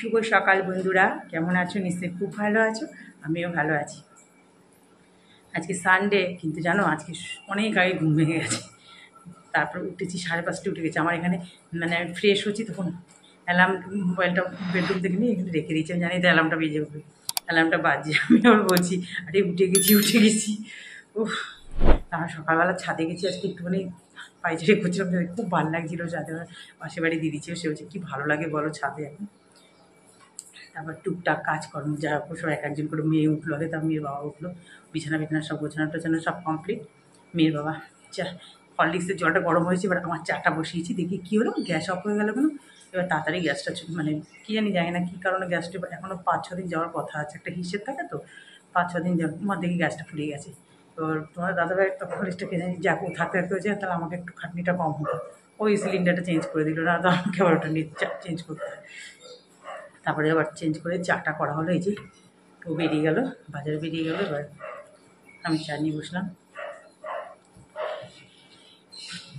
শুভ সকাল বন্ধুরা, কেমন আছো? নিশ্চয়ই খুব ভালো আছো, আমিও ভালো আছি। আজকে সানডে, কিন্তু জানো আজকে অনেক আগে ঘুম ভেঙে গেছে। তারপর উঠেছি 5:30 উঠে গেছে। আমার এখানে মানে আমি ফ্রেশ হচ্ছি, তখন অ্যালার্ম মোবাইলটা বেডরুম থেকে নিয়ে এখানে রেখে দিয়েছি। আমি জানি তো অ্যালার্মটা বেজে উঠবে, অ্যালার্মটা বাজছে। আমি আবার বলছি আরে উঠে গেছি। উফ, আমার সকালবেলা ছাদে গেছি আজকে, একটুখানি পাইচারি করছিলাম, খুব ভালো লাগছিলো ছাদে। পাশে বাড়ি দিদি ছিল, সে হচ্ছে কী ভালো লাগে বলো ছাদে এখন। তারপর টুকটাক কাজকর্ম যা হোক সব এক একজন করে মেয়ে উঠলো, আগে তার মেয়ের বাবা উঠলো, বিছানা সব গোছানো সব কমপ্লিট। মেয়ের বাবা হরলিক্সের জলটা গরম হয়েছে, এবার আমার চাটা বসিয়েছি, দেখি কী হলো, গ্যাস অফ হয়ে গেল কেন। এবার তাড়াতাড়ি গ্যাসটা মানে কী জানি না কী কারণে গ্যাসটা এখনও 5-6 দিন যাওয়ার কথা আছে, একটা হিসেব থাকে তো, 5-6 দিন যাওয়ার আমার দেখি গ্যাসটা ফুরিয়ে গেছে। তো তোমার দাদাভাই তখন হরলিক্সটা কিনে যাক ও থাকতে হয়েছে, তাহলে আমাকে একটু খাটনিটা কম হতো। ওই সিলিন্ডারটা চেঞ্জ করে দিল না, তো আমাকে আবার ওটা নিয়ে চেঞ্জ করতে হয়। তারপরে আবার চেঞ্জ করে চাটা করা হলো। এই যে ও বেরিয়ে গেল, বাজারে বেরিয়ে গেল, এবার আমি চা নিয়ে বসলাম।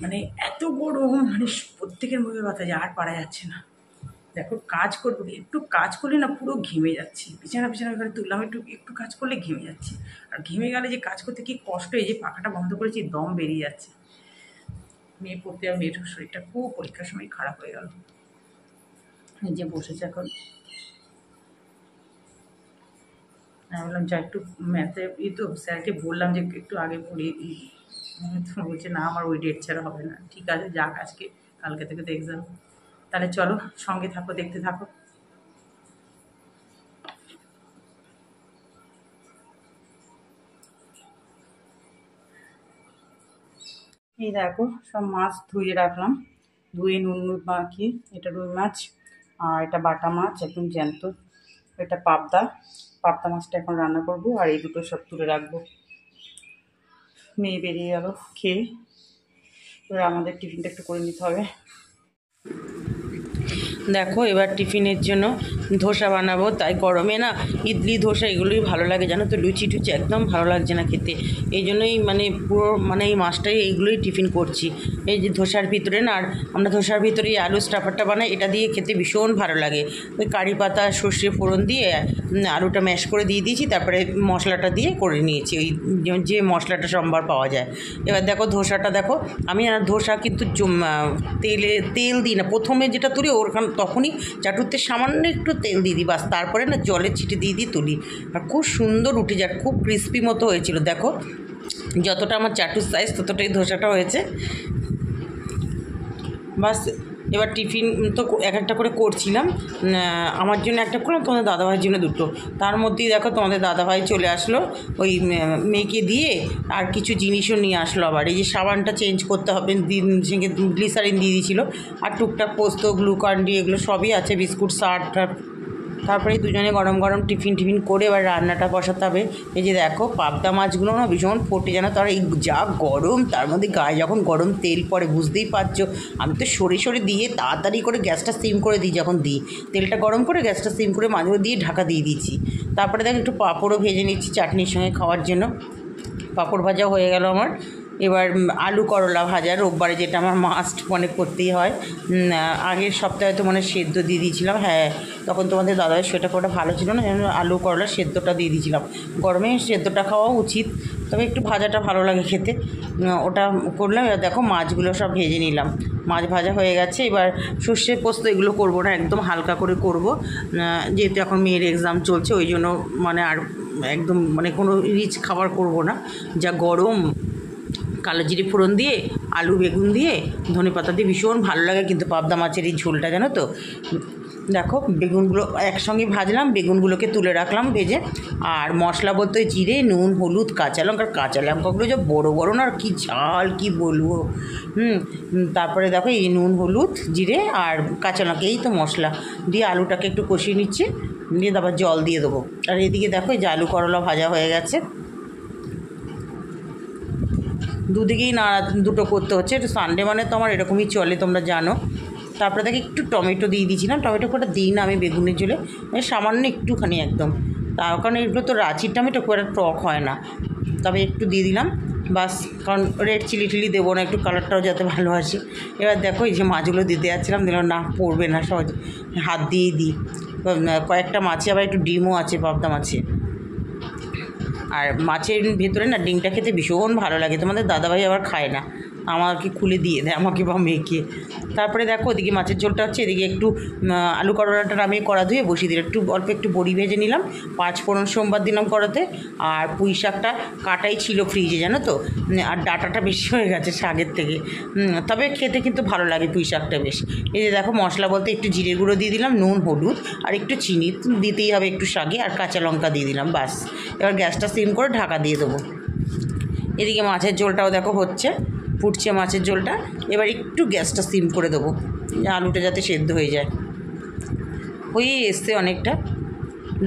মানে এত গরম, মানে প্রত্যেকের মুখে কথা যে আর পারা যাচ্ছে না। দেখো কাজ করবো, একটু কাজ করলে না পুরো ঘেমে যাচ্ছি। বিছানা ঘরে তুললাম, একটু কাজ করলে ঘেমে যাচ্ছি। আর ঘেমে গেলে যে কাজ করতে কি কষ্ট, এই যে পাখাটা বন্ধ করেছি দম বেরিয়ে যাচ্ছে। মেয়ে পড়তে আর মেয়ের শরীরটা খুব পরীক্ষার সময় খারাপ হয়ে গেল। এই যে বসেছে এখন, আমি বললাম যা একটু ম্যাথে তো স্যারকে বললাম যে একটু আগে পড়িয়ে দিই। বলছে না আমার ওই ডেট ছাড়া হবে না। ঠিক আছে যাক, আজকে কালকে থেকে তো এক্সাম, তাহলে চলো সঙ্গে থাকো, দেখতে থাকো। এই দেখো সব মাছ ধুয়ে রাখলাম, ধুয়ে নুন মাখিয়ে। এটা রুই মাছ, আর এটা বাটা মাছ একদম জ্যান্ত। এটা পাবদা মাছটা এখন রান্না করব, আর এই দুটো সব তুলে রাখবো। মেয়ে বেরিয়ে গেল খেয়ে, এবার আমাদের টিফিনটা একটু করে নিতে হবে। দেখো এবার টিফিনের জন্য ধোসা বানাবো, তাই গরমে না ইডলি ধোসা এগুলোই ভালো লাগে জানো তো, লুচি টুচি একদম ভালো লাগছে না খেতে। এই জন্যই মানে পুরো মানে এই মাছটাই এইগুলোই টিফিন করছি। এই যে ধোসার ভিতরে না, আর আমরা ধোসার ভিতরে এই আলু স্টাফারটা বানাই, এটা দিয়ে খেতে ভীষণ ভালো লাগে। ওই কারি পাতা সর্ষে ফোড়ন দিয়ে আলুটা ম্যাশ করে দিয়ে দিয়েছি, তারপরে মশলাটা দিয়ে করে নিয়েছি, ওই যে মশলাটা সোমবার পাওয়া যায়। এবার দেখো ধোসাটা দেখো, আমি আর ধোসা কিন্তু তেল দিই না, প্রথমে যেটা তুলি ওখান তখনই চাটুতে সামান্য একটু তেল দিয়ে দিই, বাস তারপরে না জলের ছিটে দিয়ে তুলি, আর খুব সুন্দর উঠে যায়, খুব ক্রিস্পি মতো হয়েছিল। দেখো যতটা আমার চাটুর সাইজ ততটাই ধোসাটা হয়েছে। বাস এবার টিফিন তো এক একটা করে করছিলাম, আমার জন্য একটা করলাম, তোমাদের দাদাভাইয়ের জন্য দুটো। তার মধ্যেই দেখো তোমাদের দাদাভাই চলে আসলো, ওই মেয়েকে দিয়ে আর কিছু জিনিসও নিয়ে আসলো। আবার এই যে সাবানটা চেঞ্জ করতে হবে, গ্লিসারিন দিয়ে দিয়েছিলো, আর টুকটাক পোস্ত গ্লুকন্ডি এগুলো সবই আছে, বিস্কুট সার। তারপরে দুজনে গরম টিফিন করে এবার রান্নাটা বসাতে হবে। এই যে দেখো পাবদা মাছগুলো না ভীষণ ফোটে জানো, তার এই যা গরম, তার মধ্যে গায়ে যখন গরম তেল পড়ে বুঝতেই পারছো। আমি তো সরে দিয়ে তাড়াতাড়ি করে গ্যাসটা সিম করে দিই, যখন দিই তেলটা গরম করে গ্যাসটা সিম করে মাঝে দিয়ে ঢাকা দিয়ে দিচ্ছি। তারপরে দেখো একটু পাঁপড়ও ভেজে নিচ্ছি চাটনির সঙ্গে খাওয়ার জন্য। পাঁপড় ভাজা হয়ে গেল আমার। এবার আলু করলা ভাজা, রোববারে যেটা আমার মাস্ট মনে করতেই হয়। আগের সপ্তাহে তো মানে সেদ্ধ দিয়ে দিয়েছিলাম, হ্যাঁ তখন তোমাদের দাদার সেটা করা ভালো ছিল না, যেন আলু করলা সেদ্ধটা দিয়ে দিয়েছিলাম। গরমে সেদ্ধটা খাওয়া উচিত, তবে একটু ভাজাটা ভালো লাগে খেতে, ওটা করলাম। এবার দেখো মাছগুলো সব ভেজে নিলাম, মাছ ভাজা হয়ে গেছে। এবার সর্ষে পোস্ত এগুলো করবো না, একদম হালকা করে করব, যেহেতু এখন মেয়ের এক্সাম চলছে, ওই জন্য মানে আর একদম মানে কোনো রিচ খাবার করব না। যা গরম, কালো জিরে ফোড়ন দিয়ে আলু বেগুন দিয়ে ধনেপাতা দিয়ে ভীষণ ভালো লাগে কিন্তু পাবদা মাছের এই ঝোলটা জানো তো। দেখো বেগুনগুলো একসঙ্গে ভাজলাম, বেগুনগুলোকে তুলে রাখলাম ভেজে। আর মশলা বলতে জিরে নুন হলুদ কাঁচা লঙ্কাগুলো যে বড় না, আর কি ঝাল কি বলবো। তারপরে দেখো এই নুন হলুদ জিরে আর কাঁচা লঙ্কা, এই তো মশলা দিয়ে আলুটাকে একটু কষিয়ে নিচ্ছে, দিয়ে তারপর জল দিয়ে দেবো। আর এদিকে দেখো এই যে আলু করলা ভাজা হয়ে গেছে। দুদিকেই দুটো করতে হচ্ছে, সানডে মানে তো আমার এরকমই চলে তোমরা জানো। তারপরে দেখে একটু টমেটো দিয়ে দিয়েছিলাম, টমেটো কটা দিই না আমি বেগুনের ঝোলে, সামান্য একটুখানি একদম, তার কারণ এগুলো তো রাঁচির টমেটো খুব একটা টক হয় না, তবে একটু দিয়ে দিলাম বাস, কারণ রেড চিলি দেবো না, একটু কালারটাও যাতে ভালো আসে। এবার দেখো এই যে মাছগুলো দিতে যাচ্ছিলাম, দিলাম না পড়বে না সহজে, হাত দিয়েই দিই। কয়েকটা মাছে আবার একটু ডিমও আছে, পাবদা মাছে। আর মাছের ভেতরে না ডিমটা খেতে ভীষণ ভালো লাগে। তোমাদের দাদাভাই আবার খায় না, আমাকে খুলে দিয়ে দেয়, আমাকে বা মেয়েকে। তারপরে দেখো ওদিকে মাছের ঝোলটা হচ্ছে, এদিকে একটু আলু করলাটা আমি কড়া ধুয়ে বসিয়ে দিলাম, অল্প একটু বড়ি ভেজে নিলাম, 5 ফোড়ন সোমবার দিলাম কড়াতে। আর পুঁই শাকটা কাটাই ছিল ফ্রিজে, জানো তো, আর ডাঁটাটা বেশি হয়ে গেছে শাকের থেকে। তবে খেতে কিন্তু ভালো লাগে পুঁই শাকটা বেশ। এই যে দেখো মশলা বলতে একটু জিরে গুঁড়ো দিয়ে দিলাম, নুন হলুদ আর একটু চিনি দিতেই হবে একটু শাকে, আর কাঁচা লঙ্কা দিয়ে দিলাম, বাস। এবার গ্যাসটা সিম করে ঢাকা দিয়ে দেবো। এদিকে মাছের ঝোলটাও দেখো হচ্ছে, ফুটছে মাছের ঝোলটা। এবার একটু গ্যাসটা সিম করে দেবো, আলুটা যাতে সেদ্ধ হয়ে যায়। হয়ে এসছে অনেকটা,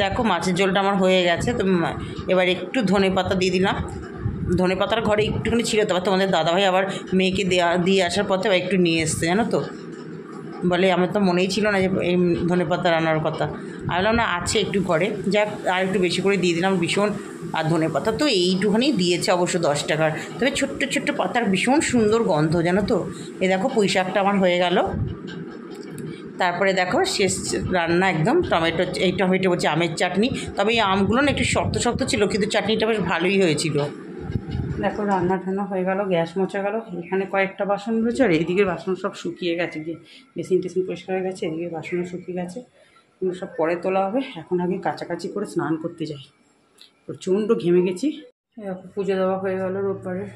দেখো মাছের ঝোলটা আমার হয়ে গেছে। তো এবার একটু ধনেপাতা দিয়ে দিলাম। ধনেপাতার ঘরে একটুখানি ছিল, তারপর তোমাদের দাদাভাই আবার মেয়েকে দিয়ে আসার পথে আবার একটু নিয়ে এসছে, জানো তো। বলে আমার তো মনেই ছিল না যে এই ধনেপাতা রান্নার কথা। আমি বললাম না, আছে একটু ঘরে, যাক আর একটু বেশি করে দিয়ে দিলাম ভীষণ। আর ধনেপাতা তো এইটুখানি দিয়েছে অবশ্য 10 টাকার, তবে ছোট্ট ছোট্ট পাতার ভীষণ সুন্দর গন্ধ, জানো তো। এই দেখো পুঁই শাকটা আমার হয়ে গেল। তারপরে দেখো শেষ রান্না একদম টমেটো বলছে আমের চাটনি। তবে এই আমগুলো না একটু শক্ত শক্ত ছিল, কিন্তু চাটনিটা বেশ ভালোই হয়েছিল। দেখো রান্না টান্না হয়ে গেল, গ্যাস মোছা গেল। এখানে কয়েকটা বাসন রয়েছে, আর এদিকে বাসন সব শুকিয়ে গেছে, যে বেসিন টেসিন পরিষ্কার হয়ে গেছে, এদিকে বাসনও শুকিয়ে গেছে। এগুলো সব পরে তোলা হবে। এখন আগে কাছাকাছি করে স্নান করতে যাই, প্রচণ্ড ঘেমে গেছি। এরকম পুজো দেওয়া হয়ে গেল রোববারের।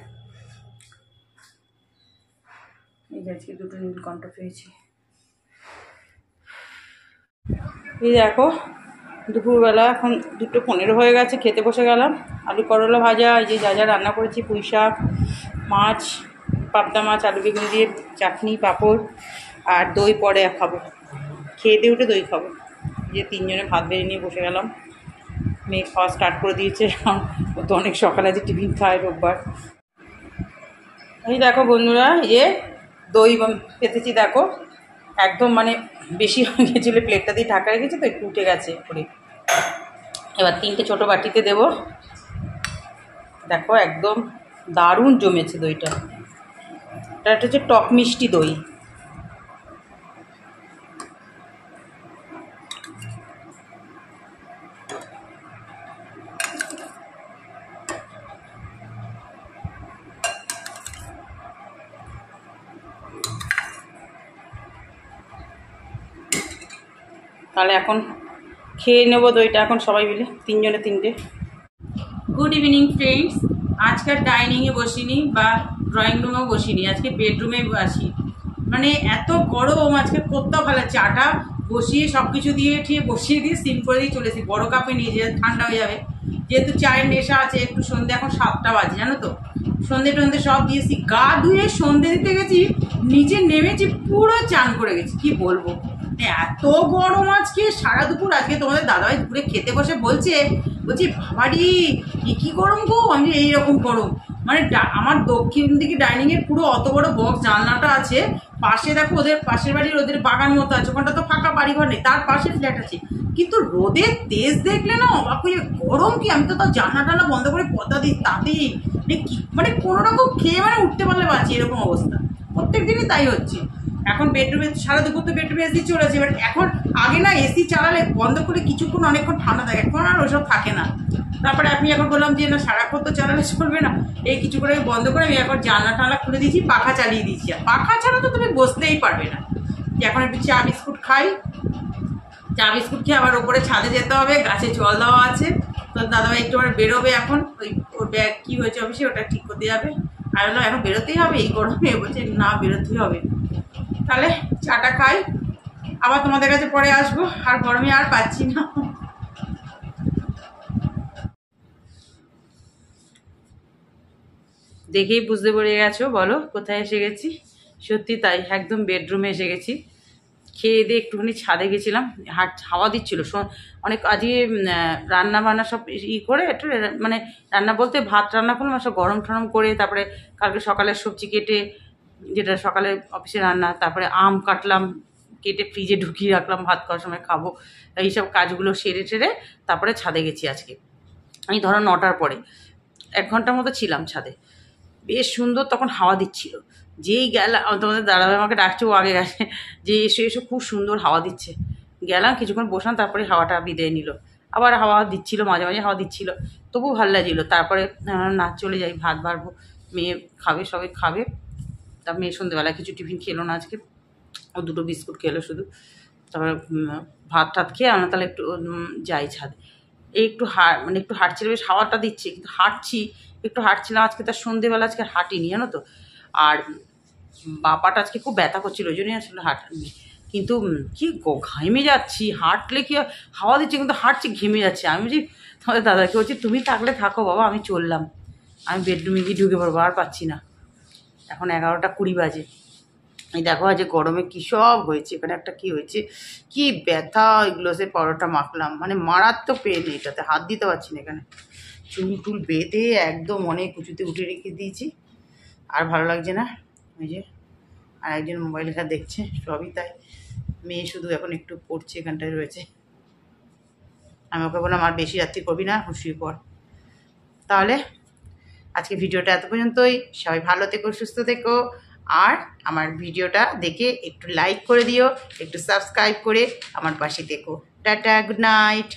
এই যে আজকে 2টো নীলকণ্ঠ পেয়েছি। এই দেখো দুপুরবেলা এখন 2:15 হয়ে গেছে, খেতে বসে গেলাম। আলু করলা ভাজা, এই যে যা যা রান্না করেছি, পুঁই শাক, মাছ, পাবদা মাছ, আলু বেগুন দিয়ে চাটনি, পাঁপড় আর দই পরে খাবো। খেয়ে দিয়ে উঠে দই খাবো। যে 3 জনে ভাত বেড়ে নিয়ে বসে গেলাম। মেয়ে খাওয়া স্টার্ট করে দিয়েছে, ও তো অনেক সকালে আজ টিফিন খায় রোববার। এই দেখো বন্ধুরা, দই পেতেছি দেখো, একদম মানে বেশি হয়ে গেছিলো, প্লেটটা দিয়ে ঢাকা রেখেছে তো একটু উঠে গেছে করে। এবার 3টে ছোটো বাটিতে দেবো। দেখো একদম দারুণ জমেছে দইটা। এটা হচ্ছে টক মিষ্টি দই। তাহলে এখন খেয়ে নেবো দইটা এখন সবাই মিলে, 3 জনে 3টে। Good evening friends. আজকে ডাইনিংয়ে বসিনি বা ড্রয়িং রুমেও বসিনি, আজকে বেডরুমে আসি। মানে এত গরম, আজকে কোথাও ভালো চাটা বসিয়ে সব কিছু দিয়ে বসিয়ে দিয়ে সিম করে দিয়ে চলেছি, বড় কাপে নিয়ে যে ঠান্ডা হয়ে যাবে, যেহেতু চায়ের নেশা আছে। একটু সন্ধ্যে, এখন 7টা বাজে, জানো তো। সন্ধ্যে সব দিয়েছি, গা ধুয়ে সন্ধ্যে দিতে গেছি, নিচে নেমেছি পুরো চান করে গেছি, কি বলবো। এত গরম আজকে সারা দুপুর। আজকে তোমাদের দাদাভাই দুপুরে খেতে বসে বলছি বাবারি কি গরম গো। আমি এইরকম গরম, মানে আমার দক্ষিণ দিকে ডাইনিংয়ের পুরো অত বড় বক্স জানলাটা আছে, পাশে দেখো ওদের পাশের বাড়ির ওদের বাগান মতো আছে, ওখানটা তো ফাঁকা বাড়িঘর নেই, তার পাশে ফ্ল্যাট আছে। কিন্তু রোদের তেজ দেখলে না অবাক হয়ে, গরম কি। আমি তো তার জানলা টানা বন্ধ করে পর্দা দিই, তাতেই মানে কোনো রকম খেয়ে মানে উঠতে পারলে বাঁচি, এরকম অবস্থা। প্রত্যেক দিনই তাই হচ্ছে। এখন বেডরুমে সারা দুপুর তো বেডরুমে এসি চলেছে। এবার এখন আগে না এসি চালালে বন্ধ করে কিছুক্ষণ অনেকক্ষণ ঠান্ডা থাকে, এখন আর ওসব থাকে না। তারপরে আমি এখন বললাম যে না, সারাক্ষণ তো চালালে চলবে না, এই কিছু করে বন্ধ করে আমি এখন জানলা টানলা খুলে দিয়েছি, পাখা চালিয়ে দিয়েছি। আর পাখা ছাড়া তো তুমি বসতেই পারবে না। এখন একটু চা বিস্কুট খাই, চা বিস্কুট খেয়ে আবার ওপরে ছাদে যেতে হবে, গাছে জল দেওয়া আছে। তো দাদাভাই একটু আবার বেরোবে এখন, ওর ব্যাগ কী হয়েছে অফিসে ওটা ঠিক করতে যাবে। আর বললাম এখন বেরোতেই হবে এই গরমে, বলছে না বেরোতেই হবে। তাহলে চাটা খাই, আবার তোমাদের কাছে পরে আসবো। আর গরমে আর পাচ্ছি না। দেখেই বুঝতে পেরে গেছো, বলো কোথায় এসে গেছি। সত্যি তাই, একদম বেডরুমে এসে গেছি। খেয়ে দিয়ে একটুখানি ছাদে গেছিলাম, হাওয়া দিচ্ছিলো অনেক। আজকে রান্না বান্না সব করে একটু, মানে রান্না বলতে ভাত রান্না করলাম, সব গরম টরম করে, তারপরে কালকে সকালে সবজি কেটে, যেটা সকালে অফিসে রান্না, তারপরে আম কাটলাম, কেটে ফ্রিজে ঢুকিয়ে রাখলাম, ভাত খাওয়ার সময় খাবো। এইসব কাজগুলো সেরে টেরে তারপরে ছাদে গেছি আজকে। আমি ধরো 9টার পরে 1 ঘন্টার মতো ছিলাম ছাদে। বেশ সুন্দর তখন হাওয়া দিচ্ছিল। যেই গেলাম, তোমাদের দাদাভাই আমাকে ডাকছে, ও আগে গেছে, যে এসো এসো খুব সুন্দর হাওয়া দিচ্ছে। গেলাম কিছুক্ষণ বসলাম, তারপরে হাওয়াটা বিদায় নিল। আবার হাওয়া দিচ্ছিল, মাঝে মাঝে হাওয়া দিচ্ছিল, তবু ভালো লাগছিলো। তারপরে নাচ চলে যাই, ভাত বাড়বো, মেয়ে খাবে, সবাই খাবে। তা মেয়ে সন্ধ্যেবেলা কিছু টিফিন খেলো না আজকে, ও 2টো বিস্কুট খেলো শুধু। তারপরে ভাত টাত খেয়ে আমরা তাহলে একটু যাই ছাদে। এই একটু মানে একটু হাঁটছিল, বেশ হাওয়াটা দিচ্ছে, কিন্তু হাঁটছি, একটু হাঁটছিলাম। আজকে তার সন্ধ্যেবেলা আজকে হাঁটিনি জানো তো। আর বাপাটা আজকে খুব ব্যথা করছিল, ওই জন্যই আসলে হাঁটানি। কিন্তু কি ঘেমে যাচ্ছি, হাঁটলে কি হাওয়া দিচ্ছে কিন্তু হাঁটছি, ঘেমে যাচ্ছে। আমি বলছি তোমাদের দাদাকে, বলছি তুমি থাকলে থাকো বাবা, আমি চললাম, আমি বেডরুমে গিয়ে ঢুকে পড়বো, আর পাচ্ছি না। এখন 11টা 20 বাজে। এই দেখো আজ গরমে কী সব হয়েছে, এখানে একটা কি হয়েছে, কি ব্যথা। এগুলো সে পরোটা মাখলাম, মানে মারাত্মক পেন, এটাতে হাত দিতে পারছি না। এখানে চুল টুল বেঁধে একদম অনেক উঁচুতে উঠে রেখে দিয়েছি, আর ভালো লাগছে না। ওই যে আর একজন মোবাইল ঘাট দেখছে, সবই তাই। মেয়ে শুধু এখন একটু পড়ছে, এখানটায় রয়েছে। আমি ওকে বললাম আর বেশি রাত্রি করবি না, শুয়ে পড়। তাহলে আজকে ভিডিওটা এত পর্যন্তই। সবাই ভালো থেকো, সুস্থ থেকো, আর আমার ভিডিওটা দেখে একটু লাইক করে দিও, একটু সাবস্ক্রাইব করে আমার পাশে থেকো। Tata, good night.